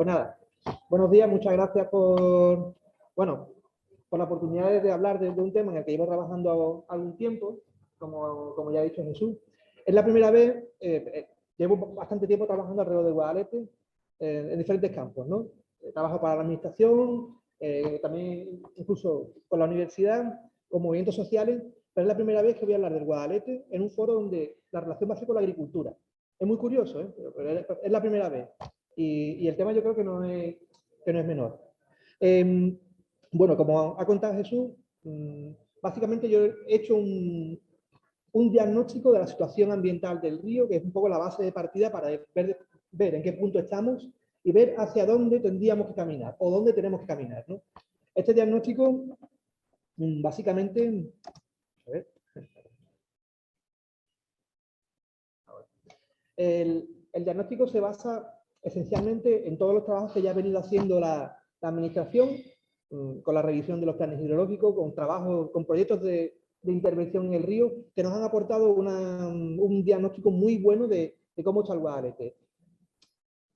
Pues nada, buenos días, muchas gracias por la oportunidad de hablar de un tema en el que llevo trabajando algún tiempo, como ya ha dicho Jesús. Es la primera vez, llevo bastante tiempo trabajando alrededor de Guadalete, en diferentes campos, ¿no? Trabajo para la administración, también incluso con la universidad, con movimientos sociales, pero es la primera vez que voy a hablar del Guadalete en un foro donde la relación va a ser con la agricultura. Es muy curioso, ¿eh? Pero es la primera vez. Y el tema yo creo que no es menor. Bueno, como ha contado Jesús, básicamente yo he hecho un diagnóstico de la situación ambiental del río, que es un poco la base de partida para ver en qué punto estamos y ver hacia dónde tendríamos que caminar o dónde tenemos que caminar, ¿no? Este diagnóstico, básicamente, a ver, el diagnóstico se basa esencialmente en todos los trabajos que ya ha venido haciendo la administración, con la revisión de los planes hidrológicos, con trabajos, con proyectos de intervención en el río, que nos han aportado un diagnóstico muy bueno de cómo está el Guadalete.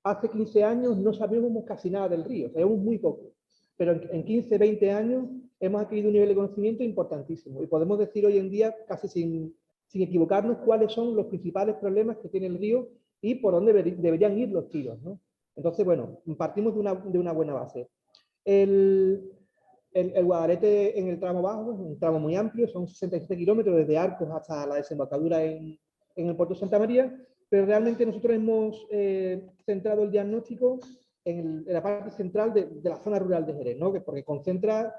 Hace 15 años no sabíamos casi nada del río, sabíamos muy poco, pero en 15, 20 años hemos adquirido un nivel de conocimiento importantísimo y podemos decir hoy en día, casi sin equivocarnos, cuáles son los principales problemas que tiene el río y por dónde deberían ir los tiros, ¿no? Entonces, bueno, partimos de una buena base. El Guadalete en el tramo bajo es un tramo muy amplio, son 67 kilómetros desde Arcos hasta la desembocadura en el puerto de Santa María, pero realmente nosotros hemos centrado el diagnóstico en la parte central de la zona rural de Jerez, ¿no? Porque concentra,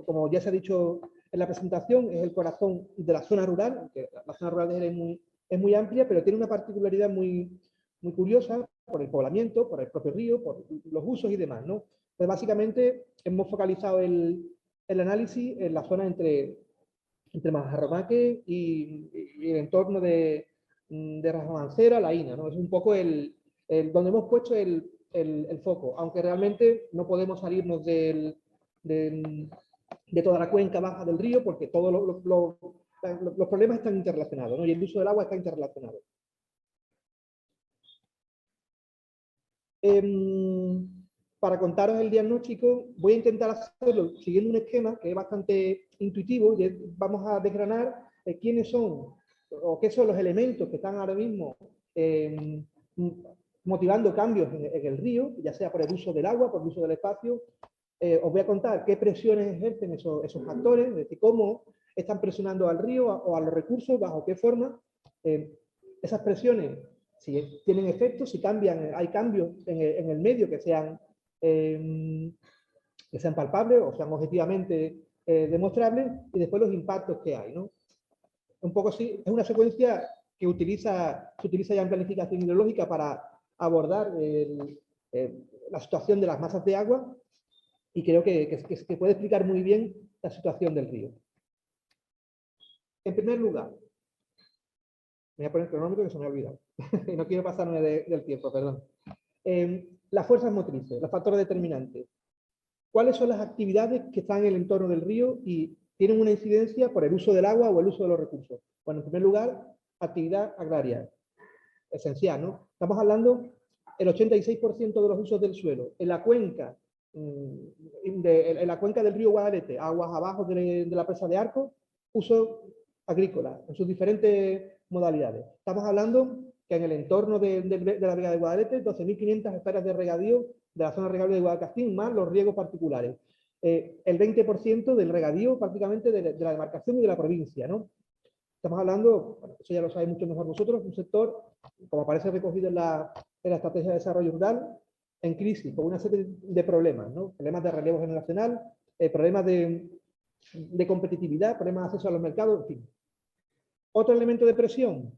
como ya se ha dicho en la presentación, es el corazón de la zona rural, que la zona rural de Jerez es muy amplia, pero tiene una particularidad muy curiosa por el poblamiento, por el propio río, por los usos y demás, ¿no? Entonces, básicamente, hemos focalizado el análisis en la zona entre Majarromaque y el entorno de Rajabancera, La Ina, ¿no? Es un poco donde hemos puesto el foco, aunque realmente no podemos salirnos de toda la cuenca baja del río, porque todos los problemas están interrelacionados, ¿no? Y el uso del agua está interrelacionado. Para contaros el diagnóstico, voy a intentar hacerlo siguiendo un esquema que es bastante intuitivo y vamos a desgranar quiénes son o qué son los elementos que están ahora mismo motivando cambios en el río, ya sea por el uso del agua, por el uso del espacio. Os voy a contar qué presiones ejercen esos actores, es decir, cómo están presionando al río o a los recursos, bajo qué forma. Esas presiones, si tienen efectos, si cambian, hay cambios en el medio que sean palpables o sean objetivamente demostrables, y después los impactos que hay, ¿no? Un poco así, es una secuencia que se utiliza ya en planificación hidrológica para abordar la situación de las masas de agua, y creo que puede explicar muy bien la situación del río. En primer lugar, me voy a poner el cronómetro que se me ha olvidado. Y no quiero pasarme del tiempo, perdón. Las fuerzas motrices, los factores determinantes. ¿Cuáles son las actividades que están en el entorno del río y tienen una incidencia por el uso del agua o el uso de los recursos? Bueno, en primer lugar, actividad agraria. Esencial, ¿no? Estamos hablando del 86% de los usos del suelo. En la cuenca, del río Guadalete, aguas abajo de la presa de Arcos, uso agrícola, en sus diferentes modalidades. Estamos hablando que en el entorno de la vega de Guadalete, 12.500 hectáreas de regadío de la zona regable de Guadalcastín, más los riegos particulares. El 20% del regadío prácticamente de la demarcación y de la provincia, ¿no? Estamos hablando, bueno, eso ya lo sabéis mucho mejor vosotros, un sector, como aparece recogido en la Estrategia de Desarrollo Rural, en crisis, con una serie de problemas, ¿no? Problemas de relevo generacional, problemas de competitividad, problemas de acceso a los mercados, en fin. Otro elemento de presión,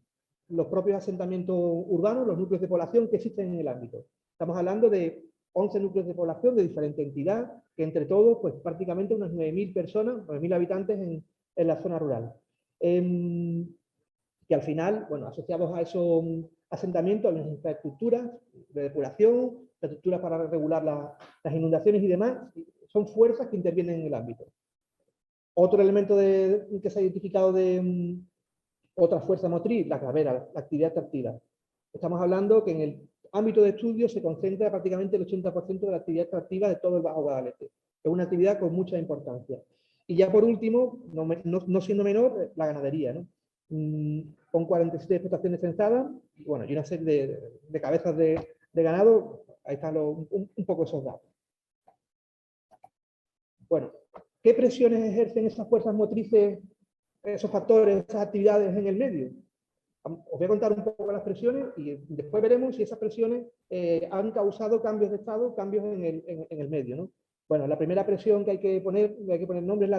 los propios asentamientos urbanos, los núcleos de población que existen en el ámbito. Estamos hablando de 11 núcleos de población de diferente entidad, que entre todos, pues prácticamente unas 9.000 personas, 9.000 habitantes en la zona rural. Que al final, bueno, asociados a esos asentamientos, a las infraestructuras de depuración, infraestructuras para regular las inundaciones y demás, son fuerzas que intervienen en el ámbito. Otro elemento que se ha identificado otra fuerza motriz, la gravera, la actividad extractiva. Estamos hablando que ámbito de estudio se concentra prácticamente el 80% de la actividad extractiva de todo el Bajo Guadalete. Es una actividad con mucha importancia. Y ya por último, no siendo menor, la ganadería, ¿no? Con 47 explotaciones censadas, bueno, y una serie de cabezas de ganado, ahí están un poco esos datos. Bueno, ¿qué presiones ejercen esas fuerzas motrices, esos factores, esas actividades en el medio? Os voy a contar un poco las presiones y después veremos si esas presiones han causado cambios de estado, cambios en el medio, ¿no? Bueno, la primera presión que hay que poner nombre, es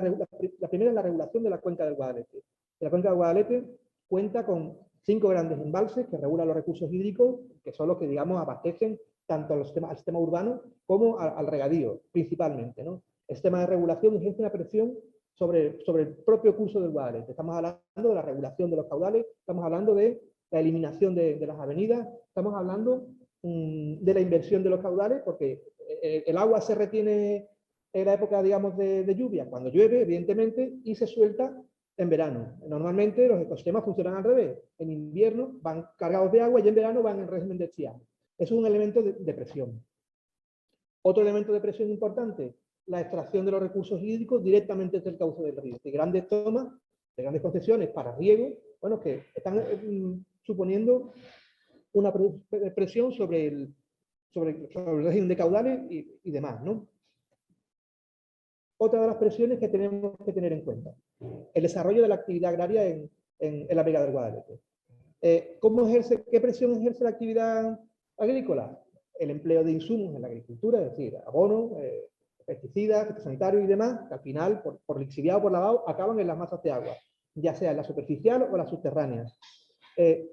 la primera es la regulación de la cuenca del Guadalete. La cuenca del Guadalete cuenta con 5 grandes embalses que regulan los recursos hídricos, que son los que, digamos, abastecen tanto al sistema urbano como al regadío, principalmente, ¿no? El sistema de regulación ejerce una presión sobre el propio curso del Guadalete. Estamos hablando de la regulación de los caudales, estamos hablando de la eliminación de las avenidas, estamos hablando de la inversión de los caudales, porque el agua se retiene en la época, digamos, de lluvia, cuando llueve, evidentemente, y se suelta en verano. Normalmente los ecosistemas funcionan al revés. En invierno van cargados de agua y en verano van en régimen de estiaje. Eso es un elemento de presión. Otro elemento de presión importante, la extracción de los recursos hídricos directamente desde el cauce del río. De grandes tomas, de grandes concesiones para riego, bueno, que están suponiendo una presión sobre el régimen de caudales y demás, ¿no? Otra de las presiones que tenemos que tener en cuenta, el desarrollo de la actividad agraria en la vega del Guadalete. ¿Qué presión ejerce la actividad agrícola? El empleo de insumos en la agricultura, es decir, abono, pesticidas, fitosanitarios y demás, que al final, por lixiviado o por lavado, acaban en las masas de agua, ya sea en la superficial o las subterráneas.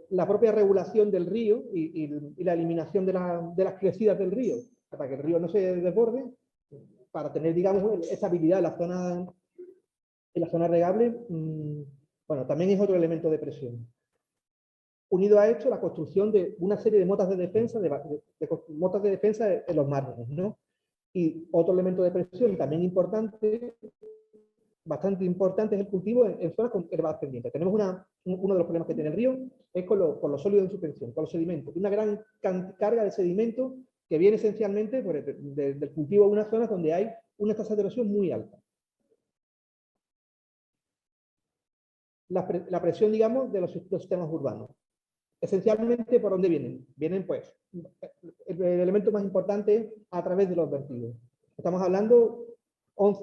La propia regulación del río y la eliminación de las crecidas del río, para que el río no se desborde, para tener, digamos, estabilidad en la zona regable, bueno, también es otro elemento de presión. Unido a esto, la construcción de una serie de motas de defensa, motas de defensa en los márgenes, ¿no? Y otro elemento de presión también importante, bastante importante, es el cultivo en zonas con elevadas pendientes. Tenemos uno de los problemas que tiene el río, es con los sólidos en suspensión, con los sedimentos. Una gran carga de sedimentos que viene esencialmente del cultivo de unas zonas donde hay una tasa de erosión muy alta. La presión, digamos, de los sistemas urbanos. Esencialmente, ¿por dónde vienen? Vienen, pues, el elemento más importante es a través de los vertidos. Estamos hablando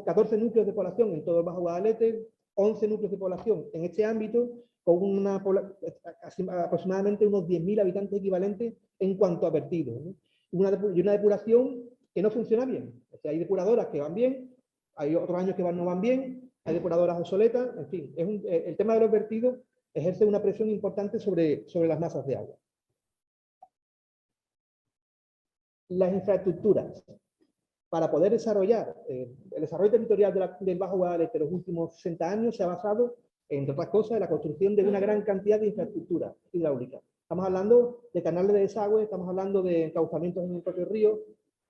14 núcleos de población en todo el Bajo Guadalete, 11 núcleos de población en este ámbito, con aproximadamente unos 10.000 habitantes equivalentes en cuanto a vertidos, ¿no? Y una depuración que no funciona bien. O sea, hay depuradoras que van bien, hay otros años que no van bien, hay depuradoras obsoletas, en fin. El tema de los vertidos ejerce una presión importante sobre las masas de agua. Las infraestructuras. Para poder desarrollar, el desarrollo territorial del Bajo Guadalete en los últimos 60 años se ha basado, entre otras cosas, en la construcción de una gran cantidad de infraestructuras hidráulicas. Estamos hablando de canales de desagüe, estamos hablando de encauzamientos en el propio río,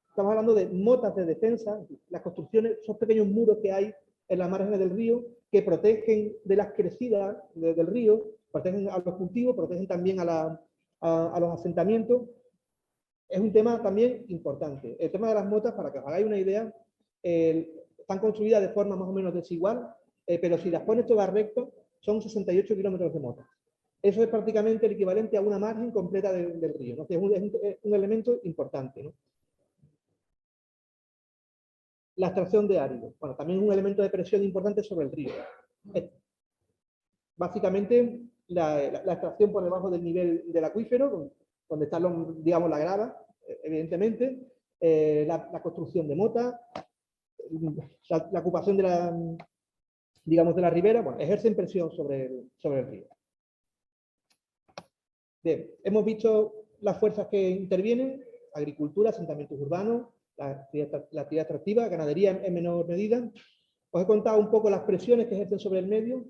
estamos hablando de motas de defensa, las construcciones, esos pequeños muros que hay en las márgenes del río que protegen de las crecidas del río, protegen a los cultivos, protegen también a los asentamientos. Es un tema también importante. El tema de las motas, para que os hagáis una idea, están construidas de forma más o menos desigual, pero si las pones todas rectas, son 68 kilómetros de motas. Eso es prácticamente el equivalente a una margen completa del río, ¿no? Es un elemento importante, ¿no? La extracción de áridos. Bueno, también es un elemento de presión importante sobre el río. Básicamente, la extracción por debajo del nivel del acuífero, donde está, digamos, la grava, evidentemente, la construcción de motas, la ocupación de la ribera, bueno, ejercen presión sobre el río. Bien, hemos visto las fuerzas que intervienen: agricultura, asentamientos urbanos, la actividad extractiva, ganadería en menor medida. Os he contado un poco las presiones que ejercen sobre el medio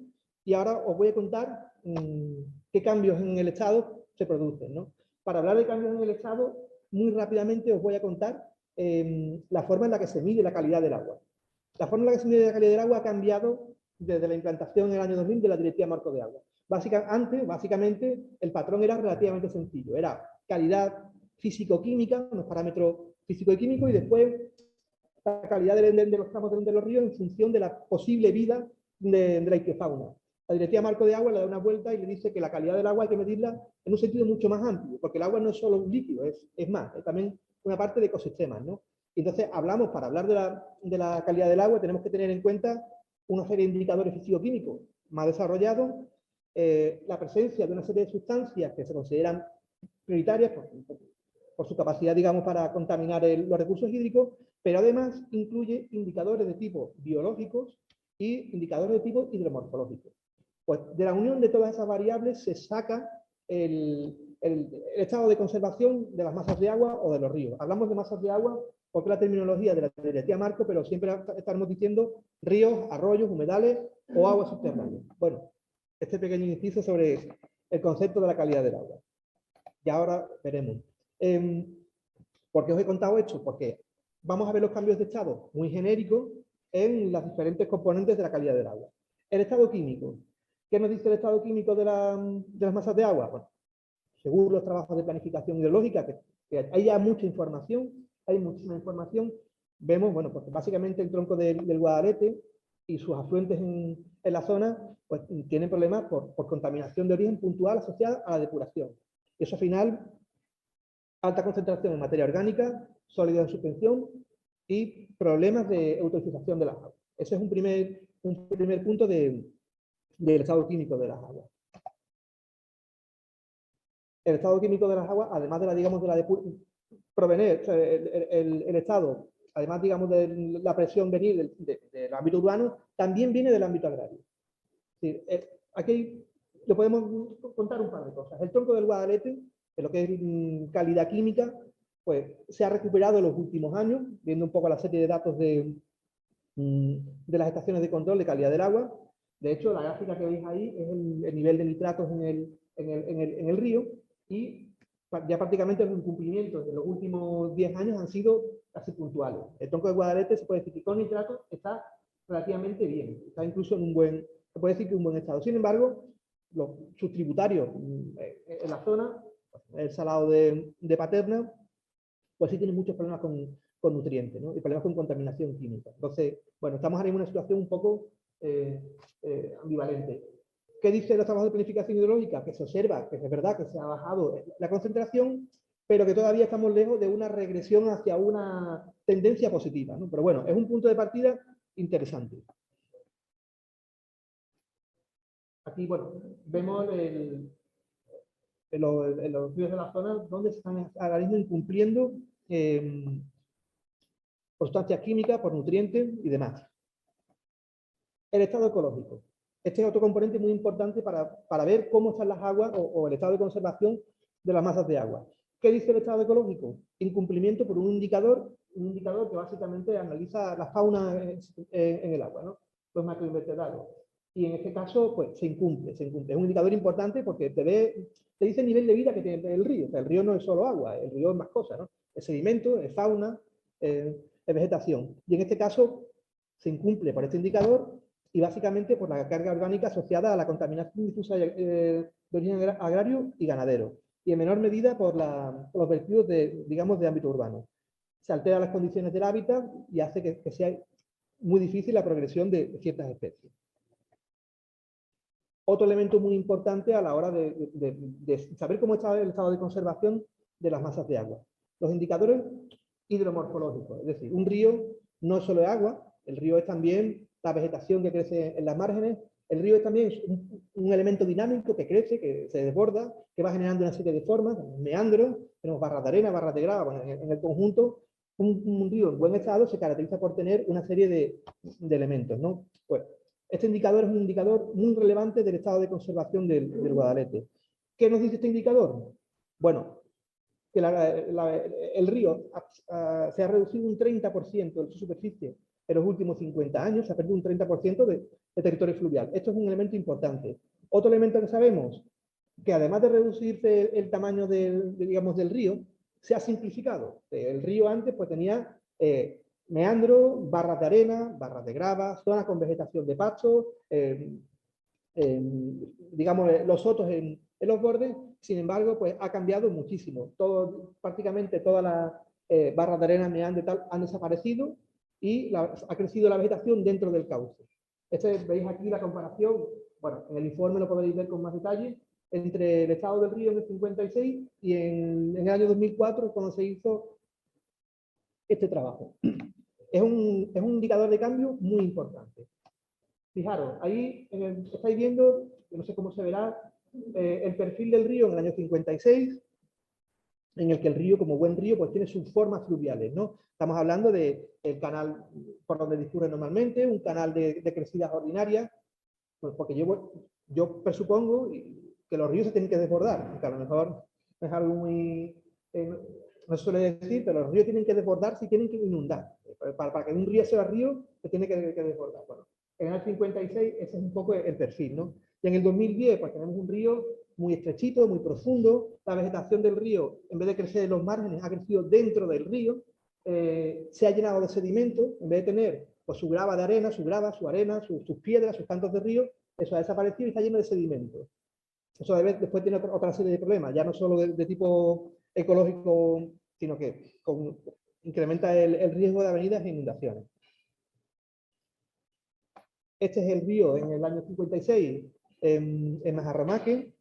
y ahora os voy a contar qué cambios en el estado se producen, ¿no? Para hablar de cambios en el estado, muy rápidamente os voy a contar la forma en la que se mide la calidad del agua. La forma en la que se mide la calidad del agua ha cambiado desde la implantación en el año 2000 de la Directiva Marco de Agua. Básicamente, el patrón era relativamente sencillo. Era calidad físico-química, unos parámetros físico y químicos, y después la calidad de los tramos de los ríos en función de la posible vida de la ictiofauna. La Directiva Marco de Agua le da una vuelta y le dice que la calidad del agua hay que medirla en un sentido mucho más amplio, porque el agua no es solo un líquido, es más, es también una parte de ecosistemas, ¿no? Y entonces para hablar de la calidad del agua tenemos que tener en cuenta una serie de indicadores físico-químicos más desarrollados, la presencia de una serie de sustancias que se consideran prioritarias por su capacidad, digamos, para contaminar los recursos hídricos, pero además incluye indicadores de tipo biológicos y indicadores de tipo hidromorfológico. Pues de la unión de todas esas variables se saca el estado de conservación de las masas de agua o de los ríos. Hablamos de masas de agua porque es la terminología de la Directiva Marco, pero siempre estaremos diciendo ríos, arroyos, humedales o aguas subterráneas. Bueno, este pequeño inciso sobre el concepto de la calidad del agua. Y ahora veremos. ¿Por qué os he contado esto? Porque vamos a ver los cambios de estado muy genéricos en las diferentes componentes de la calidad del agua. El estado químico. ¿Qué nos dice el estado químico de las masas de agua? Bueno, según los trabajos de planificación hidrológica, que hay ya mucha información, hay muchísima información, vemos, bueno, pues básicamente el tronco del Guadalete y sus afluentes en la zona, pues tienen problemas por contaminación de origen puntual asociada a la depuración. Eso al final, alta concentración en materia orgánica, sólidos en suspensión y problemas de eutrofización de las aguas. Ese es un primer punto del estado químico de las aguas. El estado químico de las aguas, además de la, digamos, de la provenir, o sea, el estado, además, digamos, de la presión venir del ámbito urbano, también viene del ámbito agrario. Es decir, aquí lo podemos contar un par de cosas. El tronco del Guadalete, en lo que es calidad química, pues se ha recuperado en los últimos años, viendo un poco la serie de datos de las estaciones de control de calidad del agua. De hecho, la gráfica que veis ahí es el nivel de nitratos en el río, y ya prácticamente los incumplimientos de los últimos 10 años han sido casi puntuales. El tronco de Guadalete se puede decir que con nitratos está relativamente bien, está incluso en se puede decir que un buen estado. Sin embargo, sus tributarios en la zona, el salado de Paterna, pues sí tienen muchos problemas con nutrientes, ¿no? Y problemas con contaminación química. Entonces, bueno, estamos ahora en una situación un poco ambivalente. ¿Qué dice los trabajos de planificación hidrológica? Que se observa, que es verdad que se ha bajado la concentración, pero que todavía estamos lejos de una regresión hacia una tendencia positiva, ¿no? Pero bueno, es un punto de partida interesante. Aquí, bueno, vemos en los ríos de la zona donde se están ahora mismo incumpliendo por sustancias químicas, por nutrientes y demás. El estado ecológico. Este es otro componente muy importante para ver cómo están las aguas o el estado de conservación de las masas de agua. ¿Qué dice el estado ecológico? Incumplimiento por un indicador que básicamente analiza la fauna en el agua, ¿no? Los macroinvertebrados. Y en este caso, pues se incumple. Es un indicador importante porque te dice el nivel de vida que tiene el río. O sea, el río no es solo agua, el río es más cosas, ¿no? Es sedimento, es fauna, es vegetación. Y en este caso se incumple por este indicador y básicamente por la carga orgánica asociada a la contaminación difusa de origen agrario y ganadero, y en menor medida por los vertidos digamos, de ámbito urbano. Se alteran las condiciones del hábitat y hace que sea muy difícil la progresión de ciertas especies. Otro elemento muy importante a la hora de saber cómo está el estado de conservación de las masas de agua. Los indicadores hidromorfológicos, es decir, un río no es solo agua, el río es también la vegetación que crece en las márgenes, el río es también un elemento dinámico que crece, que se desborda, que va generando una serie de formas, meandros, tenemos barras de arena, barras de grava, bueno, en el conjunto, un río en buen estado se caracteriza por tener una serie de elementos, ¿no? Pues, este indicador es un indicador muy relevante del estado de conservación del Guadalete. ¿Qué nos dice este indicador? Bueno, que el río se ha reducido un 30% de su superficie en los últimos 50 años, se ha perdido un 30% de territorio fluvial. Esto es un elemento importante. Otro elemento que sabemos, que además de reducirse el tamaño digamos, del río, se ha simplificado. El río antes pues, tenía meandros, barras de arena, barras de grava, zonas con vegetación de pasto, digamos, los sotos en en los bordes. Sin embargo, pues ha cambiado muchísimo. Prácticamente todas las barras de arena meandro han desaparecido y ha crecido la vegetación dentro del cauce. Veis aquí la comparación, bueno, en el informe lo podéis ver con más detalle, entre el estado del río en el 56 y en el año 2004, cuando se hizo este trabajo. Es un indicador de cambio muy importante. Fijaros, ahí estáis viendo, no sé cómo se verá, el perfil del río en el año 56, en el que el río, como buen río, pues tiene sus formas fluviales, ¿no? Estamos hablando del canal por donde discurre normalmente, un canal de crecidas ordinarias, pues porque yo presupongo que los ríos se tienen que desbordar, aunque a lo mejor es algo muy... no se suele decir, pero los ríos tienen que desbordar si tienen que inundar. Para que un río sea río, se tiene que desbordar. Bueno, en el 56 ese es un poco el perfil, ¿no? Y en el 2010 pues tenemos un río muy estrechito, muy profundo. La vegetación del río, en vez de crecer en los márgenes, ha crecido dentro del río. Se ha llenado de sedimento, en vez de tener pues, su grava de arena, su arena, sus piedras, sus cantos de río, eso ha desaparecido y está lleno de sedimento. Eso después tiene otra serie de problemas, ya no solo de tipo ecológico, sino que incrementa el riesgo de avenidas e inundaciones. Este es el río en el año 56 en Majarramaque.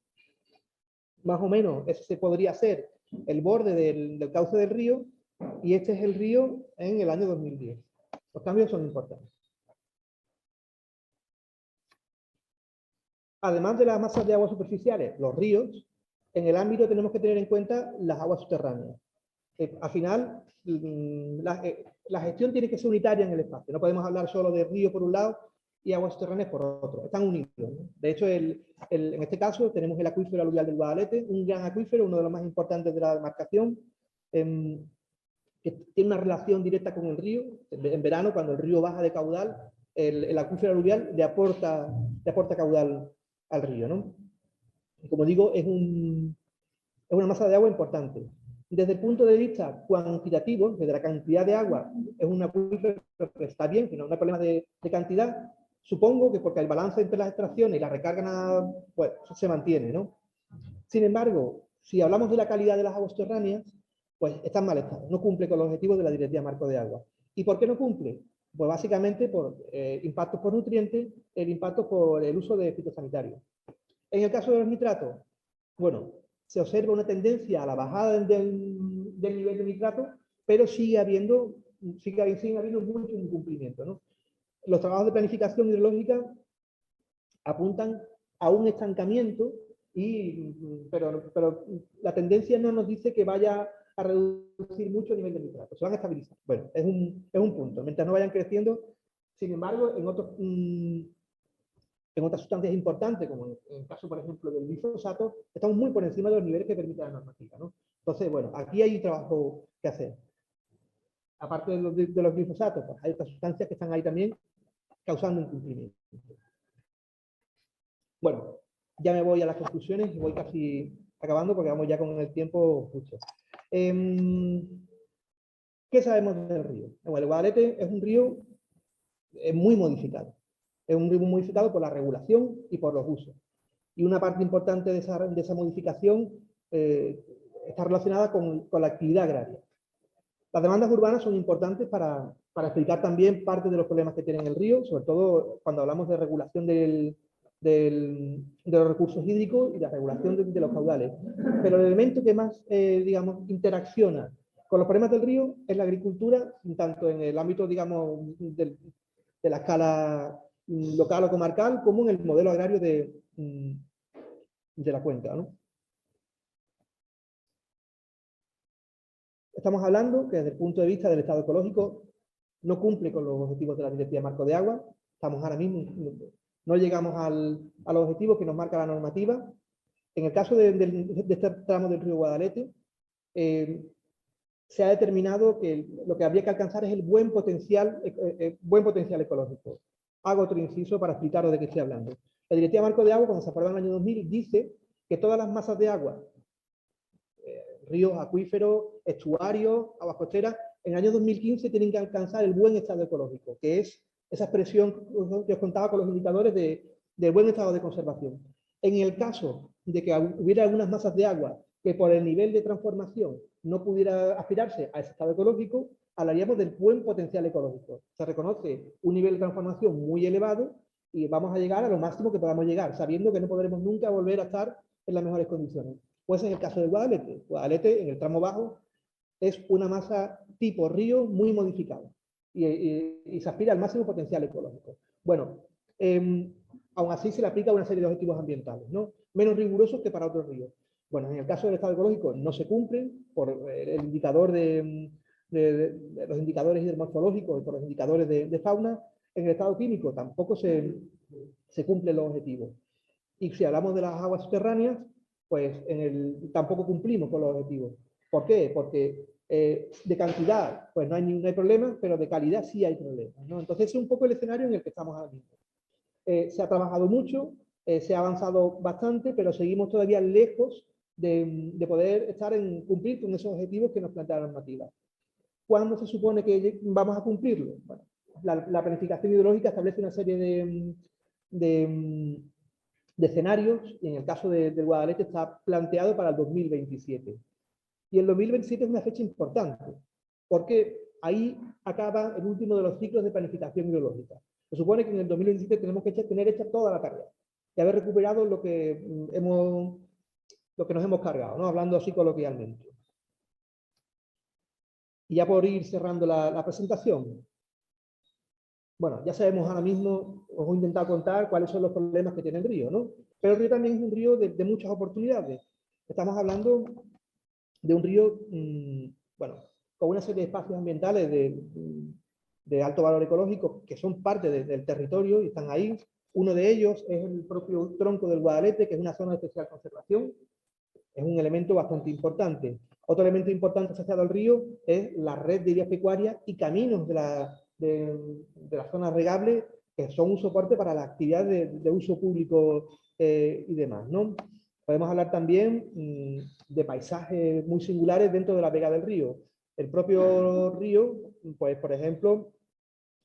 Más o menos ese podría ser el borde del cauce del río, y este es el río en el año 2010. Los cambios son importantes. Además de las masas de agua superficiales, los ríos, en el ámbito tenemos que tener en cuenta las aguas subterráneas. Al final, la gestión tiene que ser unitaria en el espacio. No podemos hablar solo de río por un lado y aguas subterráneas por otro. Están unidos, ¿no? De hecho, en este caso tenemos el acuífero aluvial del Guadalete, un gran acuífero, uno de los más importantes de la demarcación, que tiene una relación directa con el río. En verano, cuando el río baja de caudal, el acuífero aluvial le aporta caudal al río, ¿no? Y como digo, es una masa de agua importante. Desde el punto de vista cuantitativo, desde la cantidad de agua, es un acuífero que está bien, que no hay problema de cantidad. Supongo que porque el balance entre las extracciones y la recarga pues, se mantiene, ¿no? Sin embargo, si hablamos de la calidad de las aguas subterráneas, pues está en mal estado, no cumple con los objetivos de la Directiva Marco de Agua. ¿Y por qué no cumple? Pues básicamente por impactos por nutrientes, el impacto por el uso de fitosanitarios. En el caso de los nitratos, bueno, se observa una tendencia a la bajada del nivel de nitrato, pero sigue habiendo mucho incumplimiento, ¿no? Los trabajos de planificación hidrológica apuntan a un estancamiento, pero la tendencia no nos dice que vaya a reducir mucho el nivel de nitrato, se van a estabilizar. Bueno, es un punto. Mientras no vayan creciendo, sin embargo, en otras sustancias importantes, como en el caso, por ejemplo, del glifosato, estamos muy por encima de los niveles que permite la normativa, ¿no? Entonces, bueno, aquí hay trabajo que hacer. Aparte de los glifosatos, pues hay otras sustancias que están ahí también causando incumplimiento. Bueno, ya me voy a las conclusiones y voy casi acabando porque vamos ya con el tiempo justo. ¿Qué sabemos del río? Bueno, el Guadalete es un río muy modificado. Es un río muy modificado por la regulación y por los usos. Y una parte importante de esa modificación está relacionada con la actividad agraria. Las demandas urbanas son importantes para explicar también parte de los problemas que tiene el río, sobre todo cuando hablamos de regulación de los recursos hídricos y la regulación de los caudales. Pero el elemento que más, digamos, interacciona con los problemas del río es la agricultura, tanto en el ámbito, digamos, de la escala local o comarcal, como en el modelo agrario de la cuenca, ¿no? Estamos hablando que desde el punto de vista del estado ecológico no cumple con los objetivos de la Directiva Marco de Agua. Estamos ahora mismo, no llegamos a los objetivos que nos marca la normativa. En el caso de este tramo del río Guadalete, se ha determinado que lo que habría que alcanzar es el buen potencial ecológico. Hago otro inciso para explicaros de qué estoy hablando. La Directiva Marco de Agua, cuando se aprobó en el año 2000, dice que todas las masas de agua, ríos, acuíferos, estuarios, aguas costeras, en el año 2015 tienen que alcanzar el buen estado ecológico, que es esa expresión que os contaba con los indicadores de buen estado de conservación. En el caso de que hubiera algunas masas de agua que por el nivel de transformación no pudiera aspirarse a ese estado ecológico, hablaríamos del buen potencial ecológico. Se reconoce un nivel de transformación muy elevado y vamos a llegar a lo máximo que podamos llegar, sabiendo que no podremos nunca volver a estar en las mejores condiciones. Pues es el caso de Guadalete. Guadalete, en el tramo bajo, es una masa tipo río muy modificada y se aspira al máximo potencial ecológico. Bueno, aún así se le aplica una serie de objetivos ambientales, ¿no? Menos rigurosos que para otros ríos. Bueno, en el caso del estado ecológico no se cumplen por el indicador de los indicadores hidromorfológicos y por los indicadores de fauna. En el estado químico tampoco se cumplen los objetivos. Y si hablamos de las aguas subterráneas, pues tampoco cumplimos con los objetivos. ¿Por qué? Porque de cantidad pues no hay problema, pero de calidad sí hay problemas, ¿no? Entonces es un poco el escenario en el que estamos ahora mismo. Se ha trabajado mucho, se ha avanzado bastante, pero seguimos todavía lejos de poder cumplir con esos objetivos que nos plantea la normativa. ¿Cuándo se supone que vamos a cumplirlo? Bueno, la planificación hidrológica establece una serie de escenarios, y en el caso del Guadalete está planteado para el 2027. Y el 2027 es una fecha importante, porque ahí acaba el último de los ciclos de planificación hidrológica. Se supone que en el 2027 tenemos que tener hecha toda la tarea y haber recuperado lo que nos hemos cargado, ¿no? Hablando así coloquialmente. Y ya por ir cerrando la presentación, bueno, ya sabemos ahora mismo, os voy a intentar contar cuáles son los problemas que tiene el río, ¿no? Pero el río también es un río de muchas oportunidades. Estamos hablando de un río, bueno, con una serie de espacios ambientales de alto valor ecológico que son parte del territorio y están ahí. Uno de ellos es el propio tronco del Guadalete, que es una zona de especial conservación. Es un elemento bastante importante. Otro elemento importante asociado al río es la red de vías pecuarias y caminos de la zona regable, que son un soporte para la actividad de uso público y demás, ¿no? Podemos hablar también de paisajes muy singulares dentro de la vega del río. El propio río, pues por ejemplo,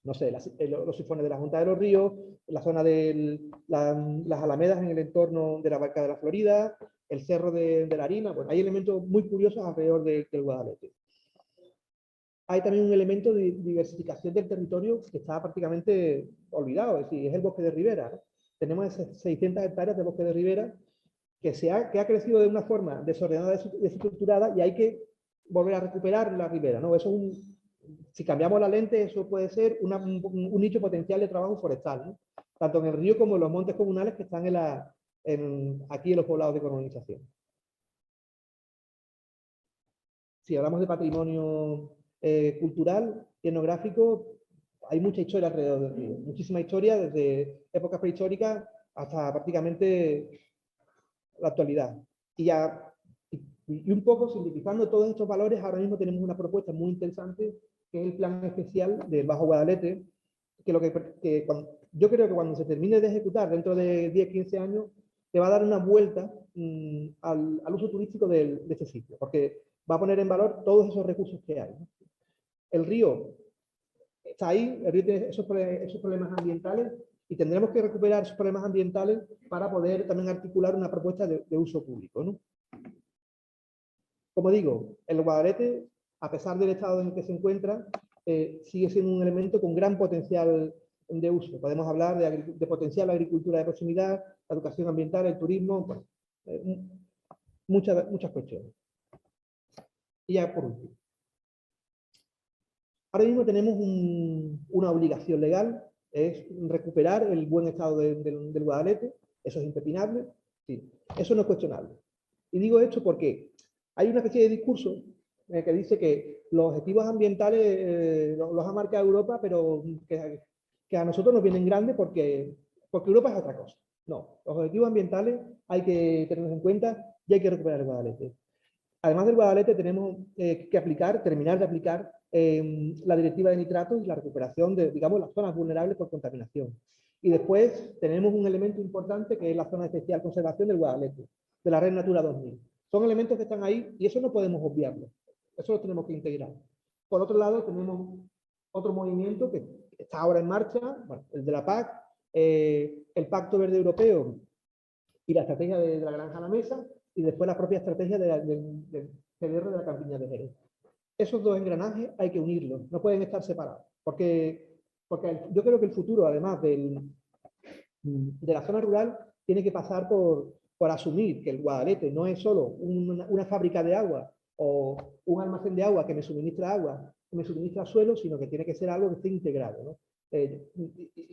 no sé, los sifones de la Junta de los Ríos, la zona de las alamedas en el entorno de la Barca de la Florida, el Cerro de la Harina. Bueno, hay elementos muy curiosos alrededor del Guadalete. Hay también un elemento de diversificación del territorio que está prácticamente olvidado, es decir, es el bosque de ribera, ¿no? Tenemos 600 hectáreas de bosque de ribera que ha crecido de una forma desordenada, desestructurada, y hay que volver a recuperar la ribera, ¿no? Eso si cambiamos la lente, eso puede ser un nicho potencial de trabajo forestal, ¿no? Tanto en el río como en los montes comunales que están aquí en los poblados de colonización. Si hablamos de patrimonio cultural y etnográfico, hay mucha historia alrededor del río, muchísima historia desde épocas prehistóricas hasta prácticamente la actualidad. Y un poco simplificando todos estos valores, ahora mismo tenemos una propuesta muy interesante, que es el plan especial del Bajo Guadalete, que yo creo que cuando se termine de ejecutar dentro de 10-15 años, te va a dar una vuelta al uso turístico de este sitio, porque va a poner en valor todos esos recursos que hay, ¿no? El río está ahí, el río tiene esos problemas ambientales, y tendremos que recuperar esos problemas ambientales para poder también articular una propuesta de uso público, ¿no? Como digo, el Guadalete, a pesar del estado en el que se encuentra, sigue siendo un elemento con gran potencial de uso. Podemos hablar de potencial la agricultura de proximidad, la educación ambiental, el turismo, bueno, muchas cuestiones. Y ya por último. Ahora mismo tenemos una obligación legal, es recuperar el buen estado del Guadalete. Eso es impepinable, sí, eso no es cuestionable. Y digo esto porque hay una especie de discurso que dice que los objetivos ambientales los ha marcado Europa, pero que a nosotros nos vienen grandes porque Europa es otra cosa. No, los objetivos ambientales hay que tenerlos en cuenta y hay que recuperar el Guadalete. Además del Guadalete tenemos que terminar de aplicar la directiva de nitratos y la recuperación de, digamos, las zonas vulnerables por contaminación. Y después tenemos un elemento importante que es la zona de especial conservación del Guadalete, de la Red Natura 2000. Son elementos que están ahí y eso no podemos obviarlo. Eso lo tenemos que integrar. Por otro lado, tenemos otro movimiento que está ahora en marcha, bueno, el de la PAC, el Pacto Verde Europeo, y la estrategia de la granja a la mesa, y después la propia estrategia del CDR de la campiña de Jerez. Esos dos engranajes hay que unirlos, no pueden estar separados, porque yo creo que el futuro, además de la zona rural, tiene que pasar por asumir que el Guadalete no es solo una fábrica de agua o un almacén de agua que me suministra agua, que me suministra suelo, sino que tiene que ser algo que esté integrado, ¿no?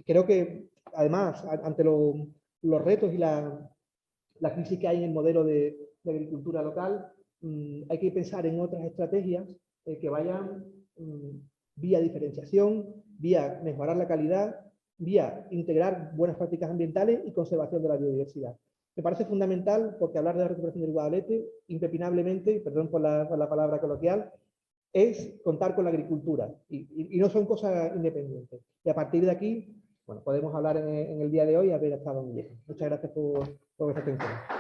Creo que, además, ante los retos y la crisis que hay en el modelo de agricultura local, hay que pensar en otras estrategias que vayan vía diferenciación, vía mejorar la calidad, vía integrar buenas prácticas ambientales y conservación de la biodiversidad. Me parece fundamental porque hablar de la recuperación del Guadalete, impepinablemente, y perdón por la palabra coloquial, es contar con la agricultura y no son cosas independientes. Y a partir de aquí, bueno, podemos hablar en el día de hoy a ver hasta dónde llega. Muchas gracias por vuestra atención.